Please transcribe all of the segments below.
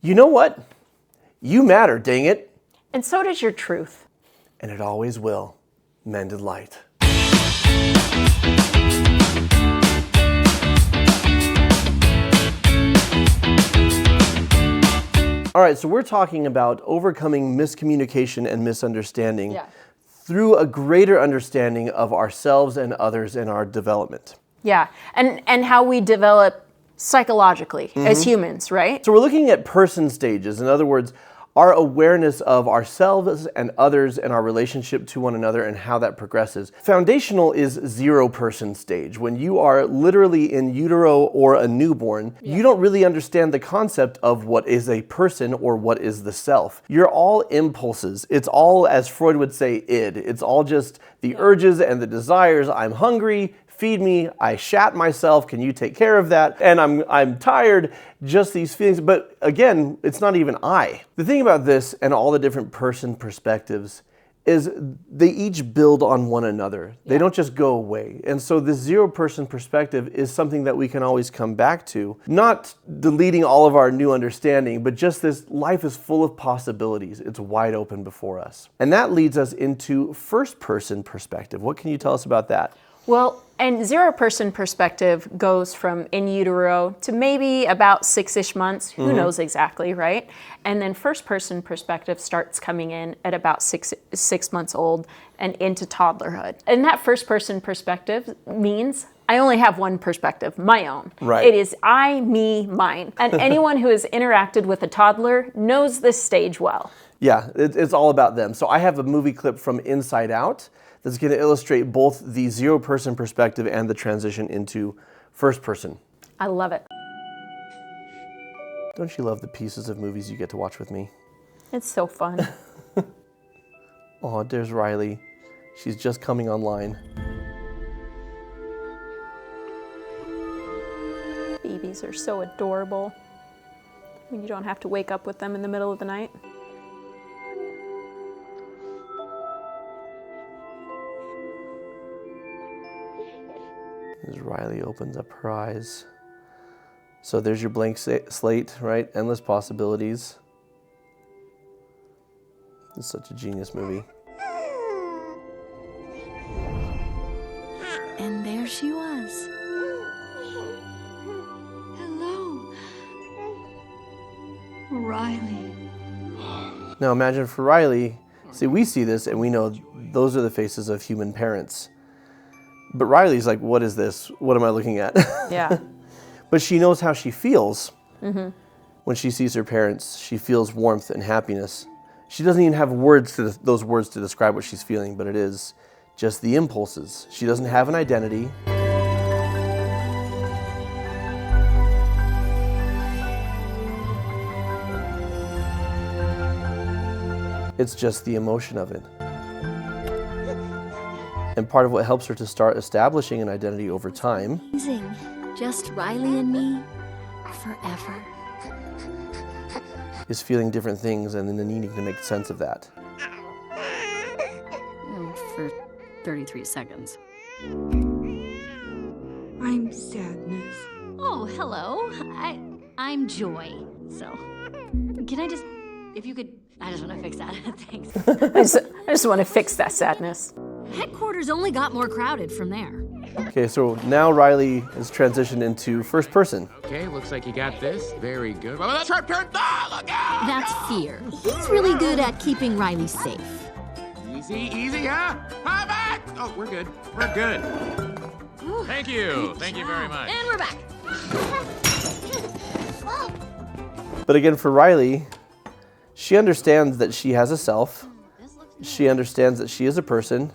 You know what? You matter, dang it. And so does your truth. And it always will. Mended Light. All right, so we're talking about overcoming miscommunication and misunderstanding through a greater understanding of ourselves and others in our development. Yeah, and how we develop psychologically as humans, right? So we're looking at person stages. In other words, our awareness of ourselves and others and our relationship to one another and how that progresses. Foundational is 0-person stage. When you are literally in utero or a newborn, you don't really understand the concept of what is a person or what is the self. You're all impulses. It's all, as Freud would say, id. It's all just the urges and the desires. I'm hungry. Feed me, I shat myself, can you take care of that? And I'm tired, just these feelings. But again, it's not even I. The thing about this and all the different person perspectives is they each build on one another. They don't just go away. And so this 0-person perspective is something that we can always come back to. Not deleting all of our new understanding, but just this life is full of possibilities. It's wide open before us. And that leads us into 1st-person perspective. What can you tell us about that? Well, and 0-person perspective goes from in utero to maybe about 6-ish months. Who knows exactly, right? And then 1st-person perspective starts coming in at about six months old and into toddlerhood. And that 1st-person perspective means I only have one perspective, my own. Right. It is I, me, mine. And anyone who has interacted with a toddler knows this stage well. Yeah, it's all about them. So I have a movie clip from Inside Out that's going to illustrate both the 0-person perspective and the transition into 1st-person. I love it. Don't you love the pieces of movies you get to watch with me? It's so fun. Oh, there's Riley. She's just coming online. Babies are so adorable when you don't have to wake up with them in the middle of the night. As Riley opens up her eyes. So there's your blank slate, right? Endless possibilities. It's such a genius movie. And there she was. Hello, Riley. Now imagine for Riley, see, we see this and we know those are the faces of human parents. But Riley's like, what is this? What am I looking at? Yeah. But she knows how she feels when she sees her parents. She feels warmth and happiness. She doesn't even have those words to describe what she's feeling, but it is just the impulses. She doesn't have an identity. It's just the emotion of it. And part of what helps her to start establishing an identity over time Amazing. Just Riley and me forever. is feeling different things and then needing to make sense of that. For 33 seconds. I'm Sadness. Oh, hello. I'm Joy. So, can I just, if you could, I just want to fix that. Thanks. I just want to fix that sadness. Headquarters only got more crowded from there. Okay, so now Riley is transitioned into 1st-person. Okay, looks like you got this. Very good. Oh, that's her turn. Ah, look out! That's Fear. He's really good at keeping Riley safe. Easy, huh? Hi, back! Oh, we're good. We're good. Thank you. Thank you very much. And we're back. But again, for Riley, she understands that she has a self. She understands that she is a person.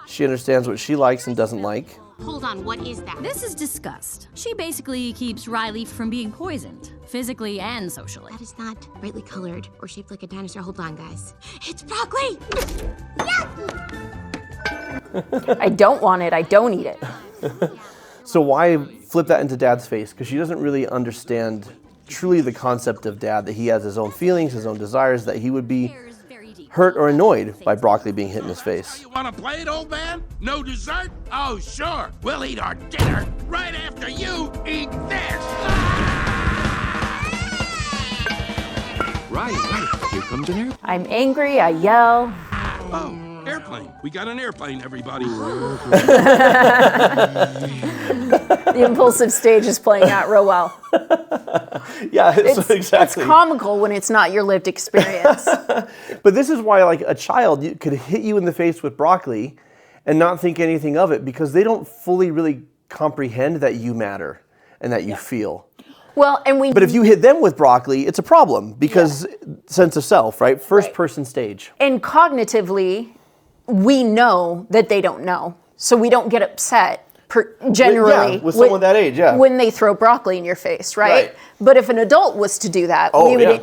She understands what she likes and doesn't like. Hold on, what is that? This is disgust. She basically keeps Riley from being poisoned, physically and socially. That is not brightly colored or shaped like a dinosaur. Hold on, guys. It's broccoli! I don't want it. I don't eat it. So why flip that into Dad's face? Because she doesn't really understand truly the concept of Dad, that he has his own feelings, his own desires, that he would be hurt or annoyed by broccoli being hit in his face. You want a plate, old man? No dessert? Oh, sure. We'll eat our dinner right after you eat this. Right. Here comes an airplane. I'm angry, I yell. Oh, airplane. We got an airplane, everybody. The impulsive stage is playing out real well. Yeah, exactly. It's comical when it's not your lived experience. But this is why, like, a child could hit you in the face with broccoli and not think anything of it because they don't fully really comprehend that you matter and that you feel. Well, and But if you hit them with broccoli, it's a problem because sense of self, right? First person stage. And cognitively, we know that they don't know. So we don't get upset generally with someone that age, when they throw broccoli in your face, right? But if an adult was to do that,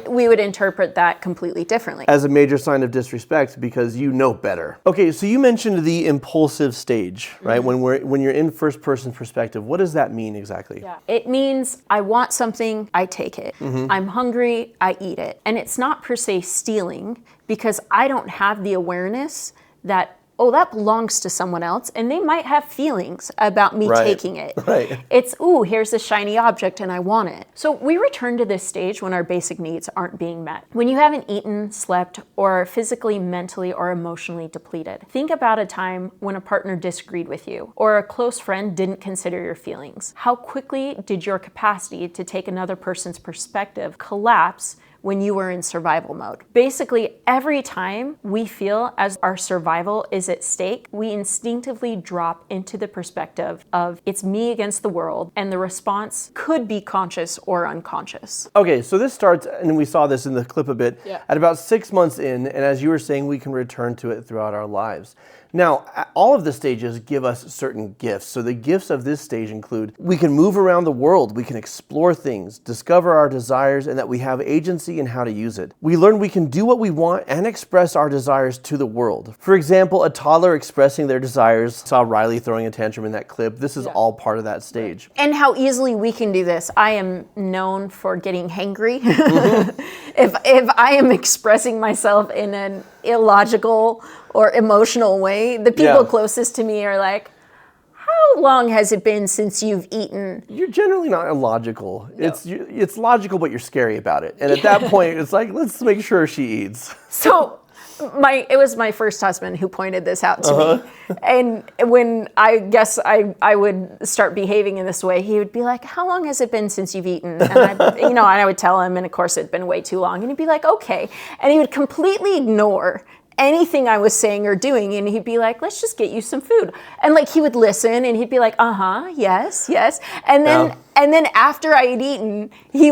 we would interpret that completely differently. As a major sign of disrespect because you know better. Okay, so you mentioned the impulsive stage, right? When you're in first person perspective, what does that mean exactly? Yeah. It means I want something, I take it. I'm hungry, I eat it. And it's not per se stealing because I don't have the awareness that that belongs to someone else, and they might have feelings about me taking it. Right. It's, here's a shiny object and I want it. So we return to this stage when our basic needs aren't being met. When you haven't eaten, slept, or are physically, mentally, or emotionally depleted. Think about a time when a partner disagreed with you, or a close friend didn't consider your feelings. How quickly did your capacity to take another person's perspective collapse when you were in survival mode? Basically, every time we feel as our survival is at stake, we instinctively drop into the perspective of it's me against the world, and the response could be conscious or unconscious. Okay, so this starts, and we saw this in the clip a bit, at about 6 months in, and as you were saying, we can return to it throughout our lives. Now, all of the stages give us certain gifts. So the gifts of this stage include we can move around the world, we can explore things, discover our desires, and that we have agency in how to use it. We learn we can do what we want and express our desires to the world. For example, a toddler expressing their desires. Saw Riley throwing a tantrum in that clip. This is all part of that stage. And how easily we can do this. I am known for getting hangry. If I am expressing myself in an illogical or emotional way, the people closest to me are like, how long has it been since you've eaten? You're generally not illogical. No. It's logical, but you're scary about it. And at that point, it's like, let's make sure she eats. So it was my first husband who pointed this out to me. And when I guess I would start behaving in this way, he would be like, how long has it been since you've eaten? And I would tell him, and of course it'd been way too long. And he'd be like, okay. And he would completely ignore anything I was saying or doing, and he'd be like, let's just get you some food. And like he would listen and he'd be like, yes. And then after I had eaten, he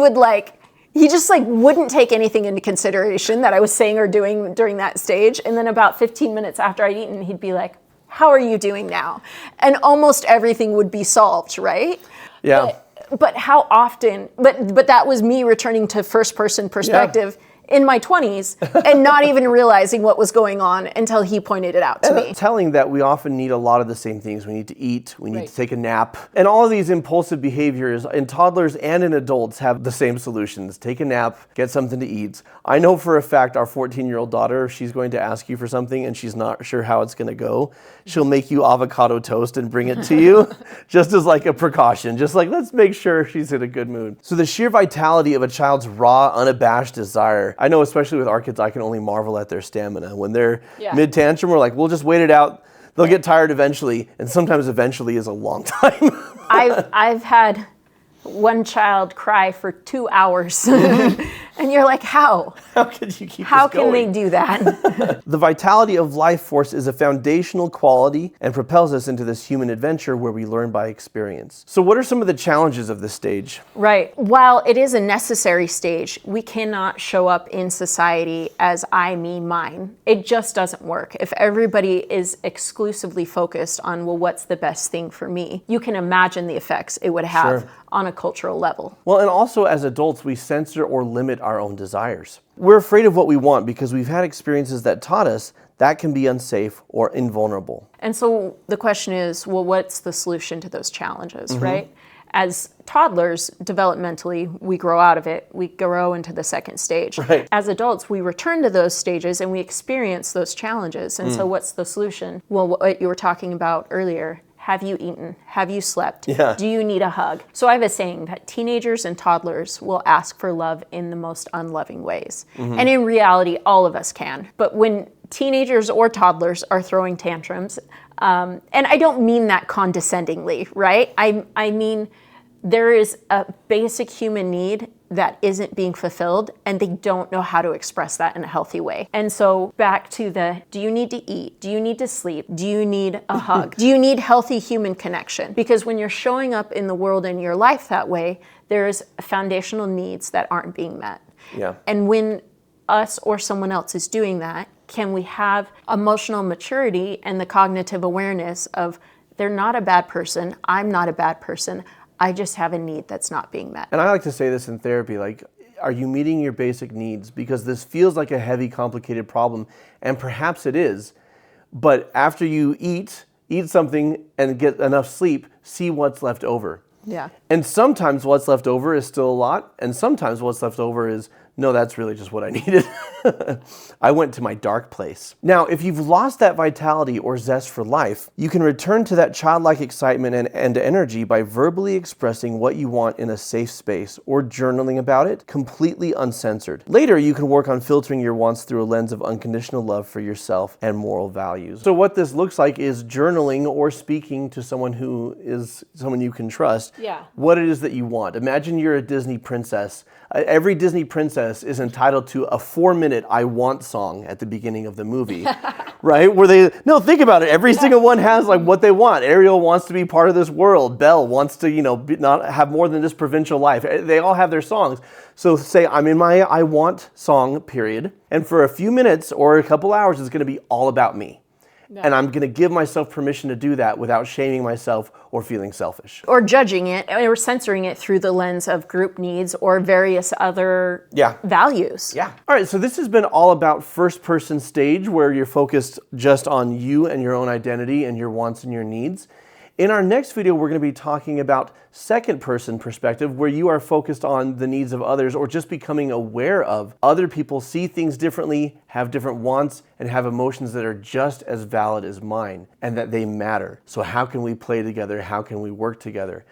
just wouldn't take anything into consideration that I was saying or doing during that stage. And then about 15 minutes after I'd eaten, he'd be like, how are you doing now? And almost everything would be solved, right? Yeah. But how often, but that was me returning to first person perspective in my 20s and not even realizing what was going on until he pointed it out to me. Telling that we often need a lot of the same things. We need to eat, we need to take a nap. And all of these impulsive behaviors in toddlers and in adults have the same solutions. Take a nap, get something to eat. I know for a fact our 14-year-old daughter, if she's going to ask you for something and she's not sure how it's going to go, she'll make you avocado toast and bring it to you just as like a precaution. Just like, let's make sure she's in a good mood. So the sheer vitality of a child's raw, unabashed desire. I know, especially with our kids, I can only marvel at their stamina. When they're mid-tantrum, we're like, we'll just wait it out. They'll get tired eventually, and sometimes eventually is a long time. I've had one child cry for 2 hours. And you're like, how? How could you keep How this going? can they do that? The vitality of life force is a foundational quality and propels us into this human adventure where we learn by experience. So what are some of the challenges of this stage? Right. While it is a necessary stage, we cannot show up in society as I, me, mine. It just doesn't work. If everybody is exclusively focused on, well, what's the best thing for me? You can imagine the effects it would have on a cultural level. Well, and also as adults, we censor or limit our own desires. We're afraid of what we want because we've had experiences that taught us that can be unsafe or invulnerable. And so the question is, well, what's the solution to those challenges, right? As toddlers, developmentally, we grow out of it. We grow into the second stage. Right. As adults, we return to those stages and we experience those challenges. And so what's the solution? Well, what you were talking about earlier, Have you eaten? Have you slept? Yeah. Do you need a hug? So I have a saying that teenagers and toddlers will ask for love in the most unloving ways. And in reality, all of us can. But when teenagers or toddlers are throwing tantrums, and I don't mean that condescendingly, right? I mean, there is a basic human need that isn't being fulfilled, and they don't know how to express that in a healthy way. And so back to the, do you need to eat? Do you need to sleep? Do you need a hug? Do you need healthy human connection? Because when you're showing up in the world and your life that way, there's foundational needs that aren't being met. Yeah. And when us or someone else is doing that, can we have emotional maturity and the cognitive awareness of, they're not a bad person, I'm not a bad person, I just have a need that's not being met. And I like to say this in therapy, like, are you meeting your basic needs? Because this feels like a heavy, complicated problem, and perhaps it is. But after you eat something and get enough sleep, see what's left over. Yeah. And sometimes what's left over is still a lot, and sometimes what's left over is, no, that's really just what I needed. I went to my dark place. Now, if you've lost that vitality or zest for life, you can return to that childlike excitement and energy by verbally expressing what you want in a safe space or journaling about it, completely uncensored. Later, you can work on filtering your wants through a lens of unconditional love for yourself and moral values. So what this looks like is journaling or speaking to someone who is someone you can trust. Yeah. What it is that you want. Imagine you're a Disney princess. Every Disney princess is entitled to a 4-minute I want song at the beginning of the movie, right? Think about it. Every single one has like what they want. Ariel wants to be part of this world. Belle wants to, not have more than this provincial life. They all have their songs. So say I'm in my I want song period. And for a few minutes or a couple hours, it's going to be all about me. And I'm going to give myself permission to do that without shaming myself or feeling selfish. Or judging it or censoring it through the lens of group needs or various other values. Yeah. All right, so this has been all about first person stage, where you're focused just on you and your own identity and your wants and your needs. In our next video, we're going to be talking about second person perspective, where you are focused on the needs of others or just becoming aware of other people see things differently, have different wants, and have emotions that are just as valid as mine and that they matter. So how can we play together? How can we work together?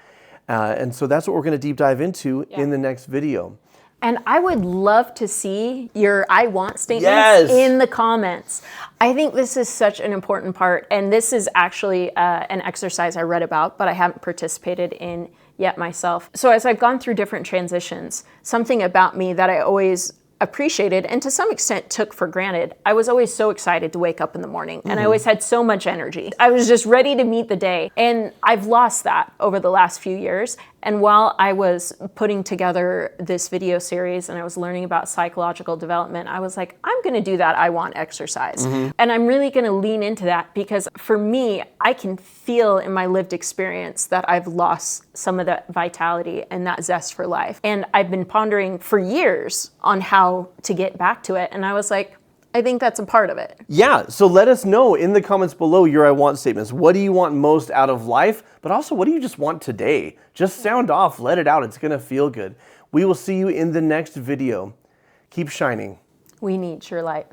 And so that's what we're going to deep dive into in the next video. And I would love to see your I want statements in the comments. I think this is such an important part. And this is actually an exercise I read about, but I haven't participated in yet myself. So as I've gone through different transitions, something about me that I always appreciated and to some extent took for granted, I was always so excited to wake up in the morning and I always had so much energy. I was just ready to meet the day. And I've lost that over the last few years. And while I was putting together this video series and I was learning about psychological development, I was like, I'm going to do that I want exercise. And I'm really going to lean into that because for me, I can feel in my lived experience that I've lost some of that vitality and that zest for life. And I've been pondering for years on how to get back to it. And I was like, I think that's a part of it. Yeah, so let us know in the comments below your I want statements. What do you want most out of life? But also, what do you just want today? Just sound off, let it out. It's going to feel good. We will see you in the next video. Keep shining. We need your light.